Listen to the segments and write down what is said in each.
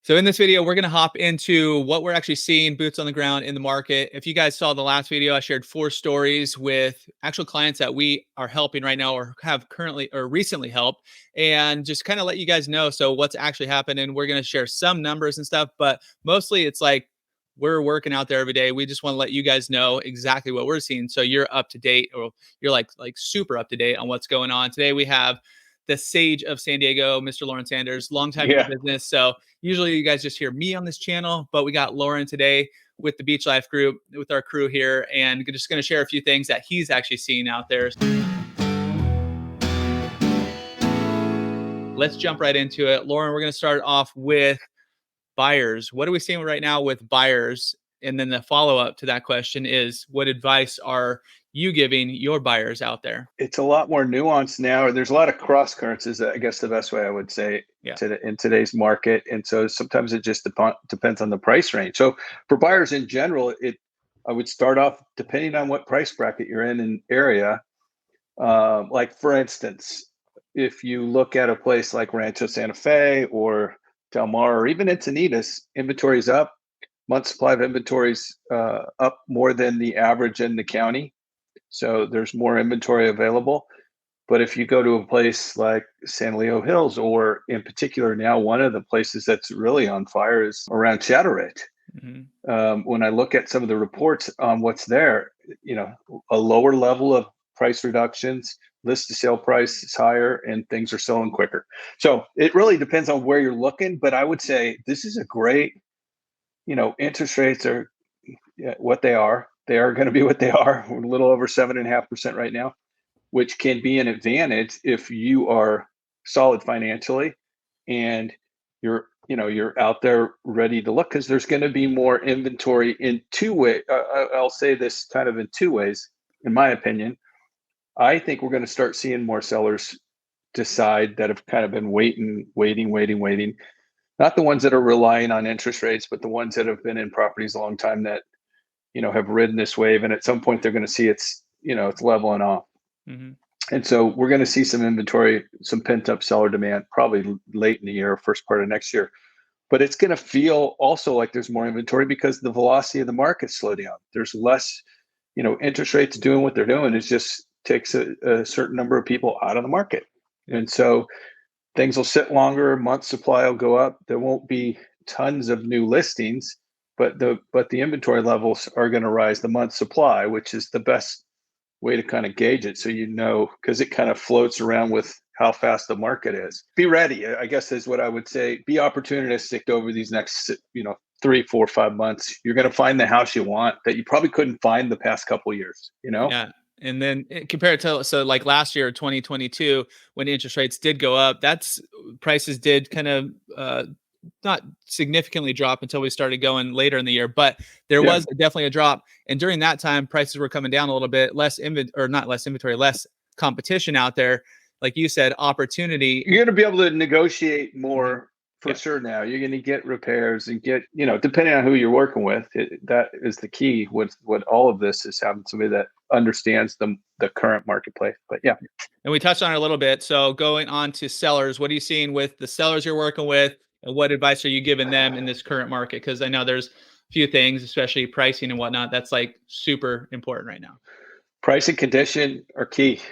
So in this video, we're going to hop into what we're actually seeing boots on the ground in the market. If you guys saw the last video, I shared 4 stories with actual clients that we are helping right now or have currently or recently helped, and just kind of let you guys know so what's actually happening. We're going to share some numbers and stuff, but mostly it's like we're working out there every day. We just want to let you guys know exactly what we're seeing so you're up to date, or you're like super up to date on what's going on. Today we have the sage of San Diego, Mr. Loren Sanders, long time in the Yeah. business. So usually you guys just hear me on this channel, but we got Loren today with the Beach Life group, with our crew here, and just going to share a few things that he's actually seeing out there. Let's jump right into it. Loren, we're going to start off with buyers. What are we seeing right now with buyers? And then the follow-up to that question is, what advice are you giving your buyers out there? It's a lot more nuanced now. There's a lot of cross currents, is I guess the best way I would say in today's market. And so sometimes it just depends on the price range. So for buyers in general, I would start off depending on what price bracket you're in an area. Like for instance, if you look at a place like Rancho Santa Fe or Del Mar or even Encinitas, inventory is up. Month supply of inventories up more than the average in the county. So there's more inventory available. But if you go to a place like San Leo Hills, or in particular now, one of the places that's really on fire is around Shadow Ridge. When I look at some of the reports on what's there, a lower level of price reductions, list to sale price is higher, and things are selling quicker. So it really depends on where you're looking. But I would say this is a great, interest rates are what they are. They are going to be what they are. We're a little over 7.5% right now, which can be an advantage if you are solid financially and you're out there ready to look, because there's going to be more inventory in two ways. I'll say this kind of in two ways, in my opinion. I think we're going to start seeing more sellers decide that have kind of been waiting. Not the ones that are relying on interest rates, but the ones that have been in properties a long time that have ridden this wave, and at some point they're going to see it's leveling off. And so we're going to see some inventory, some pent up seller demand, probably late in the year, first part of next year. But it's going to feel also like there's more inventory because the velocity of the market slowed down. There's less, interest rates doing what they're doing. It just takes a certain number of people out of the market. And so things will sit longer, month supply will go up. There won't be tons of new listings, but the inventory levels are going to rise. The month supply, which is the best way to kind of gauge it, so because it kind of floats around with how fast the market is. Be ready, I guess, is what I would say. Be opportunistic over these next 3, 4, 5 months. You're going to find the house you want that you probably couldn't find the past couple of years. Yeah. And then compared to, so like last year, 2022, when interest rates did go up, prices did kind of not significantly drop until we started going later in the year, but there was definitely a drop. And during that time, prices were coming down a little bit, less competition out there. Like you said, opportunity. You're going to be able to negotiate more for sure now. You're going to get repairs and get, depending on who you're working with, that is the key. What all of this is, having somebody that understands the current marketplace. But yeah. And we touched on it a little bit. So going on to sellers, what are you seeing with the sellers you're working with? And what advice are you giving them in this current market? Because I know there's a few things, especially pricing and whatnot, that's like super important right now. Price and condition are key.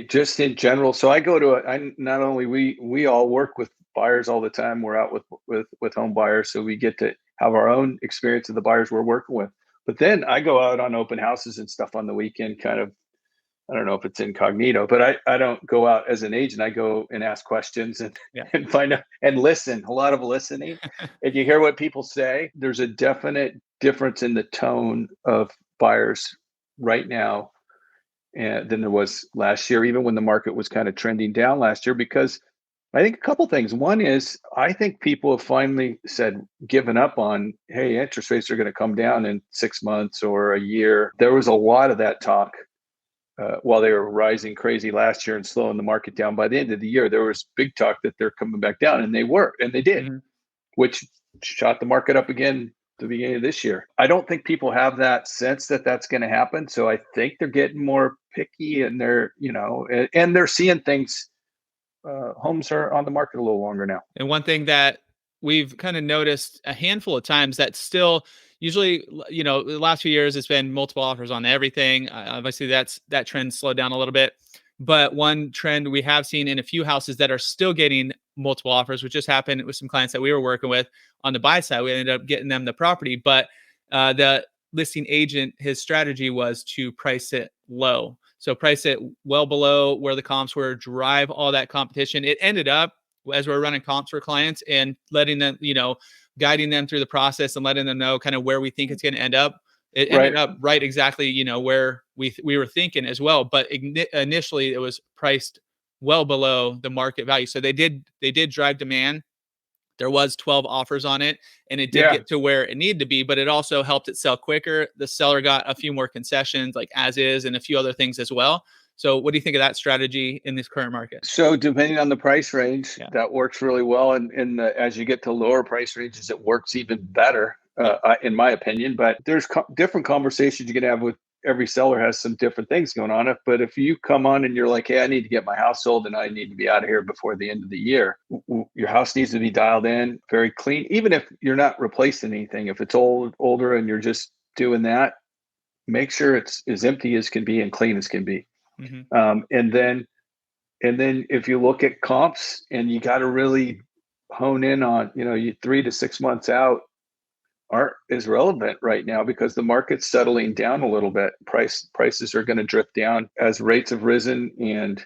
Just in general. So I go to not only we all work with buyers all the time. We're out with home buyers, so we get to have our own experience of the buyers we're working with. But then I go out on open houses and stuff on the weekend, kind of. I don't know if it's incognito, but I don't go out as an agent. I go and ask questions and find out and listen. A lot of listening. If you hear what people say, there's a definite difference in the tone of buyers right now than there was last year, even when the market was kind of trending down last year, because I think a couple things. One is, I think people have finally given up on, hey, interest rates are going to come down in 6 months or a year. There was a lot of that talk while they were rising crazy last year and slowing the market down. By the end of the year, there was big talk that they're coming back down, and they did, which shot the market up again the beginning of this year. I don't think people have that sense that that's going to happen. So I think they're getting more picky, and they're, and they're seeing things homes are on the market a little longer now. And one thing that we've kind of noticed a handful of times that still usually, the last few years it's been multiple offers on everything. Obviously that trend slowed down a little bit. But one trend we have seen in a few houses that are still getting multiple offers, which just happened with some clients that we were working with on the buy side. We ended up getting them the property, but the listing agent, his strategy was to price it low. So price it well below where the comps were, drive all that competition. It ended up, as we're running comps for clients and letting them, guiding them through the process and letting them know kind of where we think it's going to end up. It ended up right exactly, where we were thinking as well. But initially, it was priced well below the market value. So they did drive demand. There was 12 offers on it, and it did get to where it needed to be, but it also helped it sell quicker. The seller got a few more concessions, like as is, and a few other things as well. So what do you think of that strategy in this current market? So depending on the price range, that works really well. And as you get to lower price ranges, it works even better, in my opinion. But there's different conversations you can have with every seller has some different things going on. But if you come on and you're like, hey, I need to get my house sold and I need to be out of here before the end of the year, your house needs to be dialed in, very clean. Even if you're not replacing anything, if it's older and you're just doing that, make sure it's as empty as can be and clean as can be. Mm-hmm. And then if you look at comps and you got to really hone in on, you 3 to 6 months out aren't as relevant right now because the market's settling down a little bit. Prices are going to drift down as rates have risen, and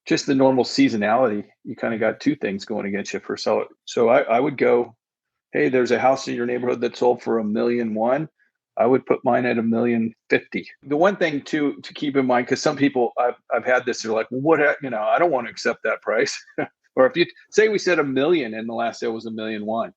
just the normal seasonality. You kind of got two things going against you for seller. So I would go, hey, there's a house in your neighborhood that sold for $1.1 million. I would put mine at $1.05 million. The one thing to keep in mind, because some people I've had this, they're like, well, what, I don't want to accept that price. Or if you say we said $1 million and the last sale was $1.1 million,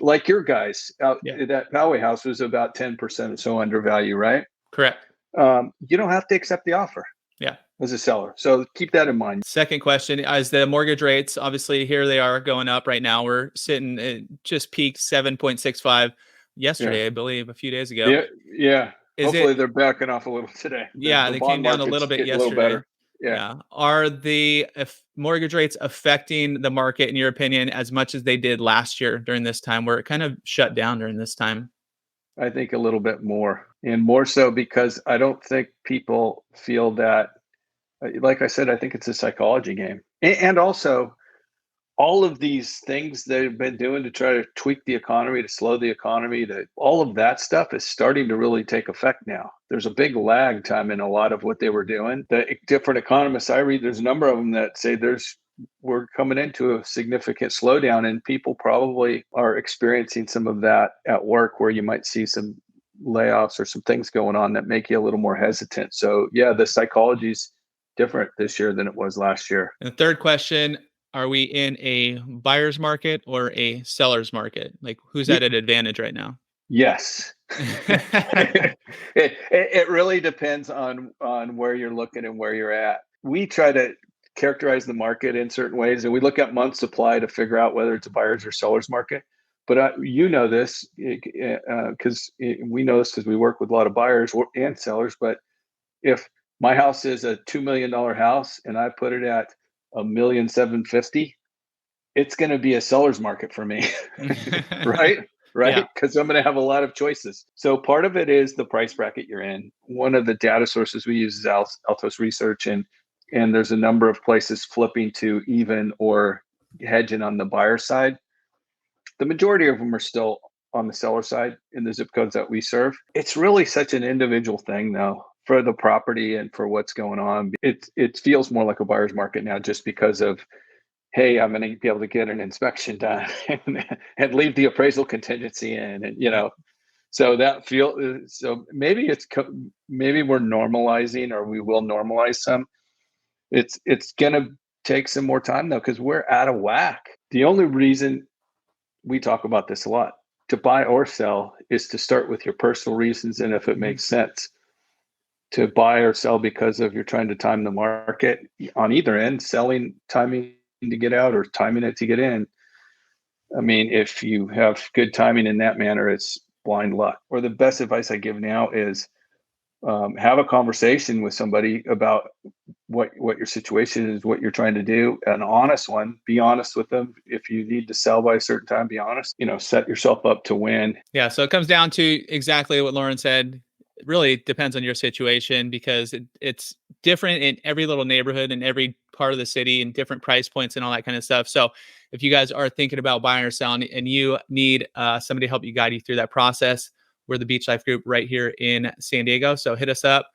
like your guys that Poway house was about 10% or so undervalue, right? Correct. You don't have to accept the offer. Yeah. As a seller. So keep that in mind. Second question is the mortgage rates. Obviously, here they are going up right now. We're sitting at just peaked 7.65 yesterday, I believe, a few days ago. Yeah. Hopefully they're backing off a little today. They came down a little bit yesterday. A little better. Yeah. Are the mortgage rates affecting the market, in your opinion, as much as they did last year during this time where it kind of shut down during this time? I think a little bit more, and more so because I don't think people feel that. Like I said, I think it's a psychology game. And also all of these things they've been doing to try to tweak the economy, to slow the economy, all of that stuff is starting to really take effect now. There's a big lag time in a lot of what they were doing. The different economists I read, there's a number of them that say we're coming into a significant slowdown, and people probably are experiencing some of that at work where you might see some layoffs or some things going on that make you a little more hesitant. So the psychology's different this year than it was last year. And the third question, are we in a buyer's market or a seller's market? Like, who's at an advantage right now? Yes. It really depends on where you're looking and where you're at. We try to characterize the market in certain ways, and we look at month supply to figure out whether it's a buyer's or seller's market. But this because we know this because we work with a lot of buyers and sellers. But if my house is a $2 million house and I put it at $1.75 million, it's going to be a seller's market for me, right? Because I'm going to have a lot of choices. So part of it is the price bracket you're in. One of the data sources we use is Altos Research, and there's a number of places flipping to even or hedging on the buyer side. The majority of them are still on the seller side in the zip codes that we serve. It's really such an individual thing, though, for the property and for what's going on. It feels more like a buyer's market now just because of, hey, I'm going to be able to get an inspection done and leave the appraisal contingency in, and so maybe maybe we're normalizing, or we will normalize some. It's going to take some more time though, because we're out of whack. The only reason we talk about this a lot, to buy or sell, is to start with your personal reasons, and if it makes sense to buy or sell because of you're trying to time the market on either end, selling, timing to get out, or timing it to get in. I mean, if you have good timing in that manner, it's blind luck. Or the best advice I give now is have a conversation with somebody about what your situation is, what you're trying to do, an honest one. Be honest with them. If you need to sell by a certain time, be honest. Set yourself up to win. Yeah, so it comes down to exactly what Loren said. It really depends on your situation because it's different in every little neighborhood and every part of the city and different price points and all that kind of stuff. So if you guys are thinking about buying or selling and you need somebody to help you guide you through that process, we're the Beach Life Group right here in San Diego. So hit us up.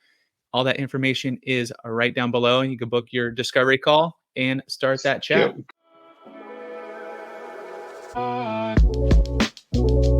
All that information is right down below, and you can book your discovery call and start that chat. Yeah.